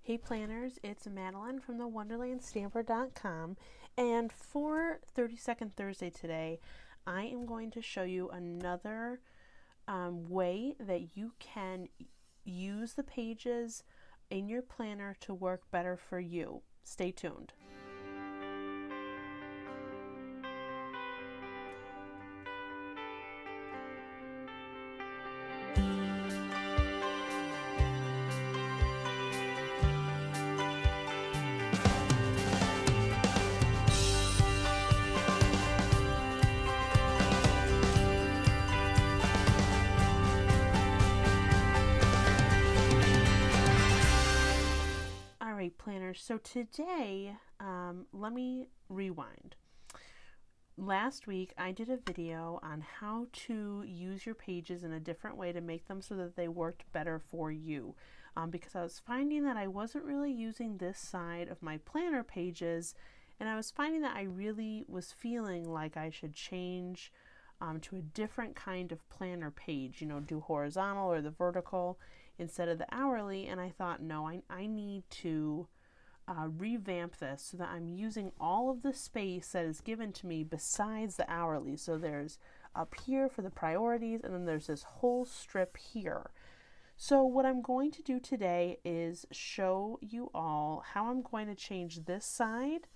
Hey planners, it's Madeline from the Wonderland and for 32nd Thursday today, I am going to show you another way that you can use the pages in your planner to work better for you. Stay tuned. Alright planners, so today, let me rewind. Last week I did a video on how to use your pages in a different way to make them so that they worked better for you. Because I was finding that I wasn't really using this side of my planner pages, and I was finding that I really was feeling like I should change to a different kind of planner page, do horizontal or the vertical instead of the hourly. And I thought, no, I need to revamp this so that I'm using all of the space that is given to me besides the hourly. So there's up here for the priorities, and then there's this whole strip here. So what I'm going to do today is show you all how I'm going to change this side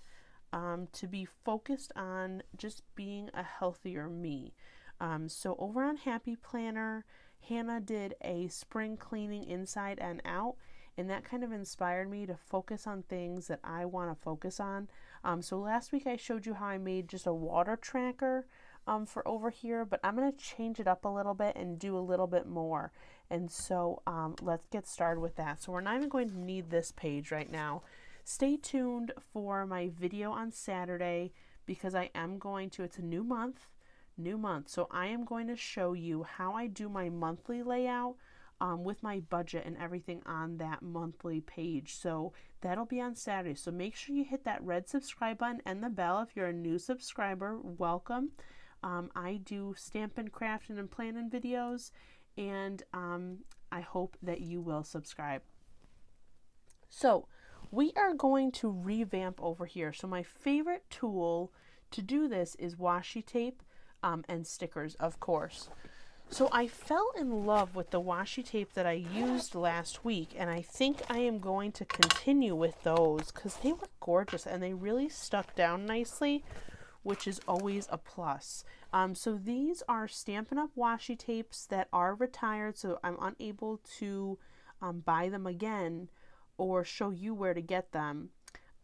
to be focused on just being a healthier me. So over on Happy Planner, Hannah did a spring cleaning inside and out, and that kind of inspired me to focus on things that I want to focus on. So last week I showed you how I made just a water tracker for over here, but I'm going to change it up a little bit and do a little bit more. And so let's get started with that. So we're not even going to need this page right now. Stay tuned for my video on Saturday because I am going to, it's a new month. So I am going to show you how I do my monthly layout with my budget and everything on that monthly page. So that'll be on Saturday. So make sure you hit that red subscribe button and the bell if you're a new subscriber. Welcome. I do Stampin', Craftin', and Planning videos, and I hope that you will subscribe. So we are going to revamp over here. So my favorite tool to do this is washi tape and stickers, of course. So I fell in love with the washi tape that I used last week, and I think I am going to continue with those because they look gorgeous and they really stuck down nicely, which is always a plus. So these are Stampin' Up! Washi tapes that are retired, so I'm unable to buy them again or show you where to get them.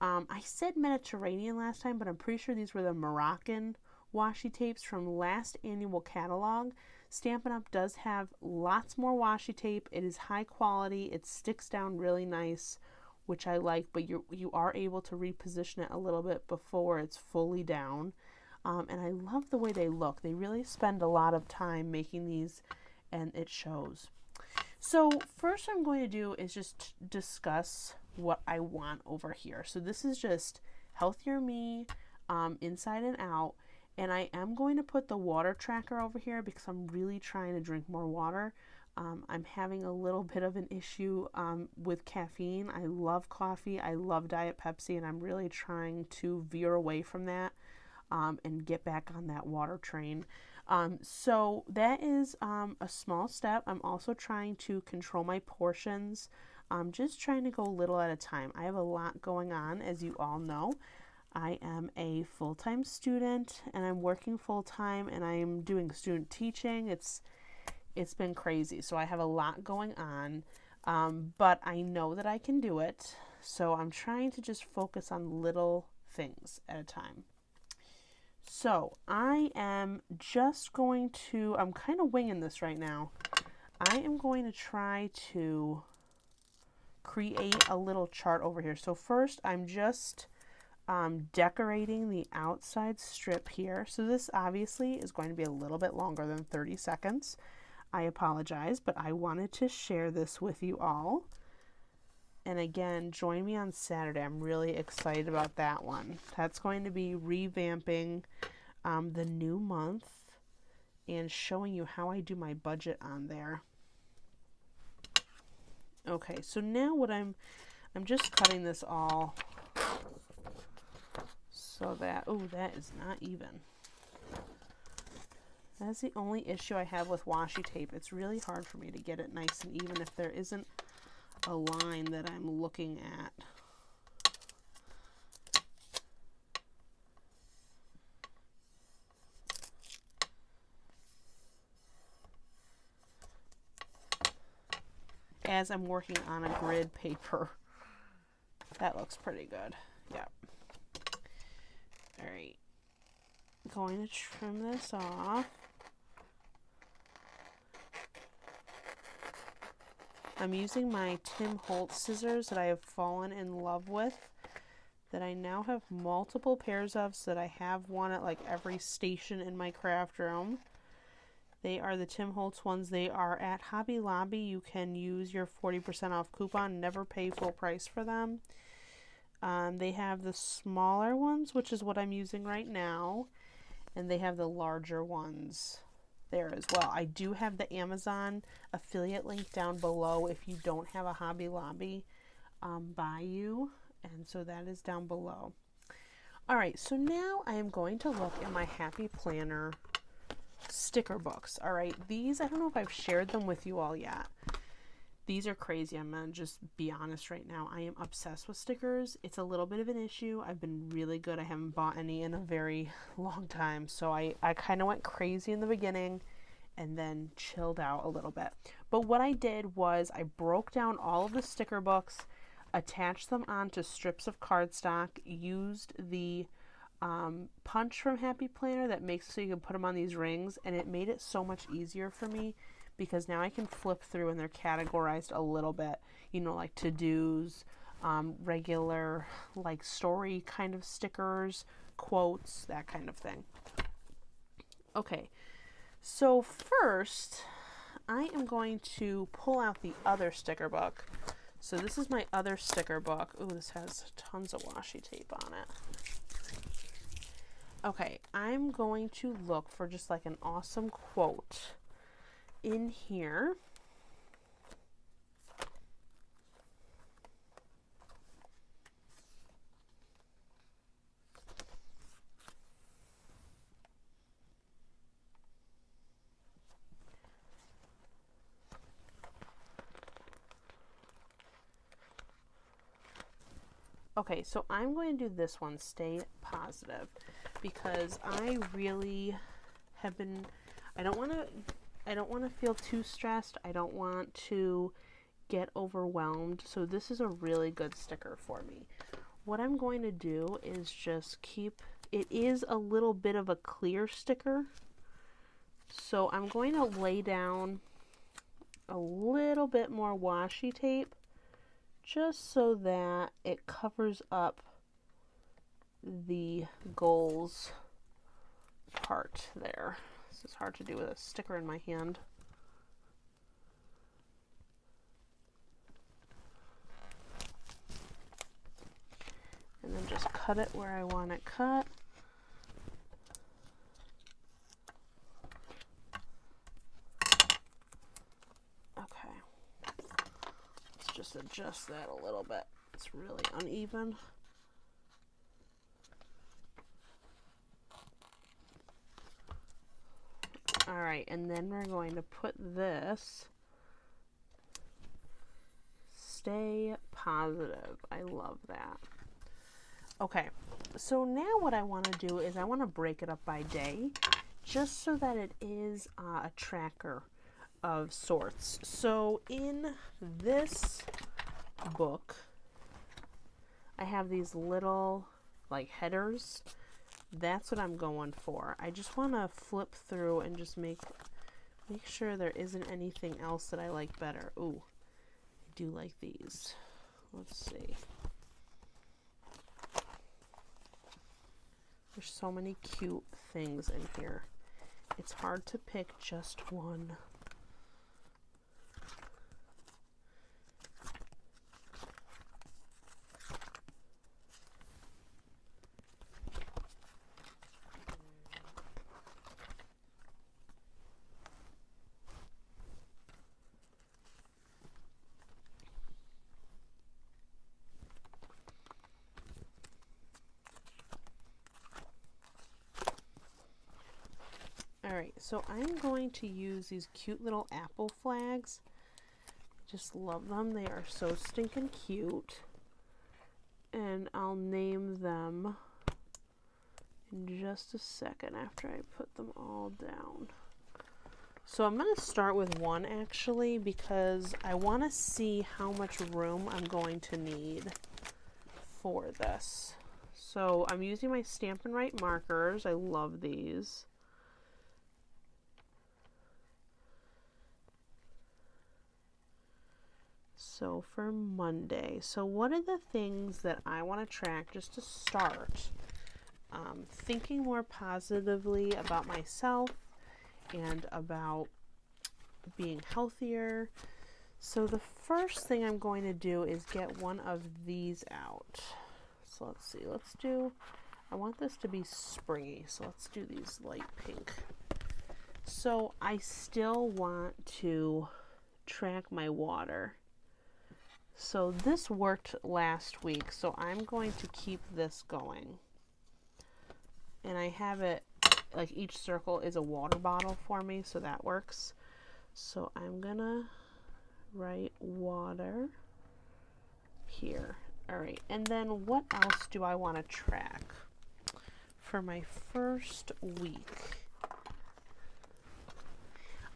I said Mediterranean last time, but I'm pretty sure these were the Moroccan washi tapes from last annual catalog. Stampin' Up! Does have lots more washi tape. It is high quality. It sticks down really nice, which I like, but you are able to reposition it a little bit before it's fully down. And I love the way they look. They really spend a lot of time making these, and it shows. So first I'm going to do is just discuss what I want over here. So this is just healthier me, inside and out. And I am going to put the water tracker over here because I'm really trying to drink more water. I'm having a little bit of an issue with caffeine. I love coffee. I love Diet Pepsi, and I'm really trying to veer away from that and get back on that water train. So that is a small step. I'm also trying to control my portions. I'm just trying to go a little at a time. I have a lot going on, as you all know. I am a full-time student, and I'm working full-time, and I am doing student teaching. It's been crazy, so I have a lot going on, but I know that I can do it, so I'm trying to just focus on little things at a time. So I am just going to, I'm kind of winging this right now. I am going to try to create a little chart over here. So first I'm just decorating the outside strip here. So this obviously is going to be a little bit longer than 30 seconds. I apologize, but I wanted to share this with you all. And again, join me on Saturday. I'm really excited about that one. That's going to be revamping the new month and showing you how I do my budget on there. Okay, so now what I'm I'm just cutting this all so that, oh, that is not even. That's the only issue I have with washi tape. It's really hard for me to get it nice and even if there isn't a line that I'm looking at. As I'm working on a grid paper. That looks pretty good. Yep. All right. Going to trim this off. I'm using my Tim Holtz scissors that I have fallen in love with, that I now have multiple pairs of, so that I have one at like every station in my craft room. They are the Tim Holtz ones. They are at Hobby Lobby. You can use your 40% off coupon, never pay full price for them. They have the smaller ones, which is what I'm using right now, and they have the larger ones there as well. I do have the Amazon affiliate link down below if you don't have a Hobby Lobby by you, and so that is down below. All right, so now I am going to look at my Happy Planner sticker books. All right, these, I don't know if I've shared them with you all yet. These are crazy. I'm gonna just be honest right now. I am obsessed with stickers. It's a little bit of an issue. I've been really good. I haven't bought any in a very long time. So I kind of went crazy in the beginning and then chilled out a little bit. But what I did was I broke down all of the sticker books, attached them onto strips of cardstock, used the punch from Happy Planner that makes it so you can put them on these rings, and it made it so much easier for me because now I can flip through and they're categorized a little bit, you know, like to-dos, regular like story kind of stickers, quotes, that kind of thing. Okay, so first I am going to pull out the other sticker book. So this is my other sticker book. Ooh, this has tons of washi tape on it. Okay, I'm going to look for just like an awesome quote in here. Okay, so I'm going to do this one, stay positive, because I really have been, I don't want to feel too stressed. I don't want to get overwhelmed. So this is a really good sticker for me. What I'm going to do is just keep, it is a little bit of a clear sticker. So I'm going to lay down a little bit more washi tape just so that it covers up the goals part there. This is hard to do with a sticker in my hand. And then just cut it where I want it cut. Okay. Let's just adjust that a little bit. It's really uneven. All right, and then we're going to put this, stay positive. I love that. Okay, so now what I want to do is I want to break it up by day, just so that it is a tracker of sorts. So in this book, I have these little like headers. That's what I'm going for. I just want to flip through and just make sure there isn't anything else that I like better. Ooh, I do like these. Let's see. There's so many cute things in here. It's hard to pick just one. Alright, so I'm going to use these cute little apple flags. Just love them. They are so stinking cute. And I'll name them in just a second after I put them all down. So I'm going to start with one actually because I want to see how much room I'm going to need for this. So I'm using my Stampin' Write markers. I love these. So for Monday, so what are the things that I want to track just to start? Thinking more positively about myself and about being healthier. So the first thing I'm going to do is get one of these out. So let's see, I want this to be springy, so let's do these light pink. So I still want to track my water. So this worked last week, so I'm going to keep this going. And I have it, like each circle is a water bottle for me, so that works. So I'm gonna write water here. All right, and then what else do I want to track for my first week?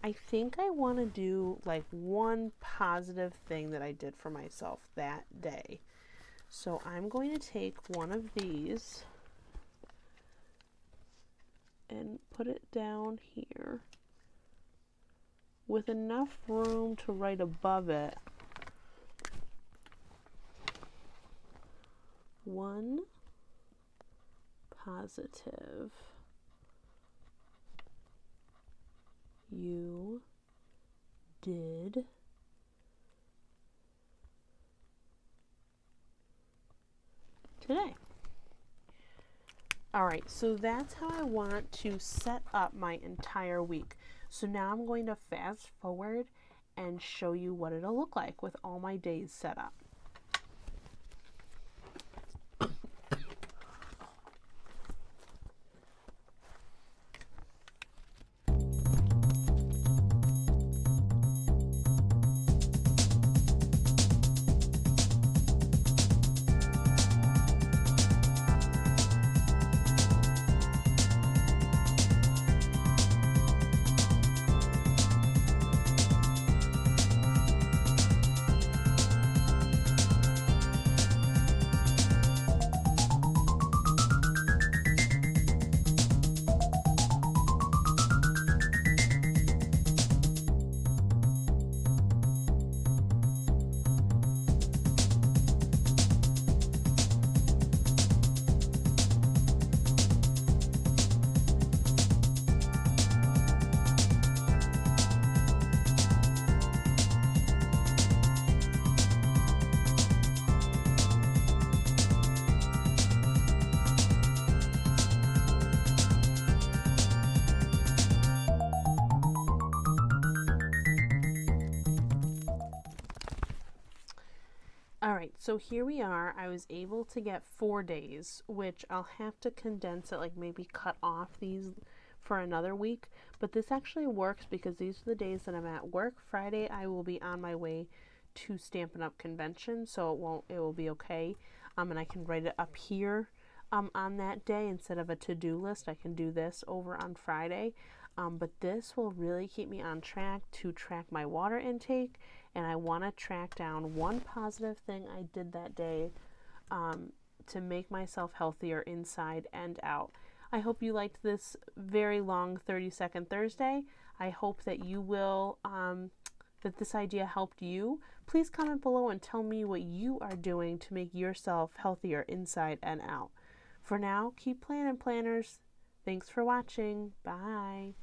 I think I want to do like one positive thing that I did for myself that day. So I'm going to take one of these and put it down here with enough room to write above it. One positive you did today. All right, so that's how I want to set up my entire week. So now I'm going to fast forward and show you what it'll look like with all my days set up. Alright, so here we are. I was able to get 4 days, which I'll have to condense it, like maybe cut off these for another week. But this actually works because these are the days that I'm at work. Friday, I will be on my way to Stampin' Up! Convention, so it will be okay. And I can write it up here on that day instead of a to-do list. I can do this over on Friday. But this will really keep me on track to track my water intake, and I want to track down one positive thing I did that day to make myself healthier inside and out. I hope you liked this very long 30-second Thursday. I hope that you will, that this idea helped you. Please comment below and tell me what you are doing to make yourself healthier inside and out. For now, keep planning, planners. Thanks for watching. Bye.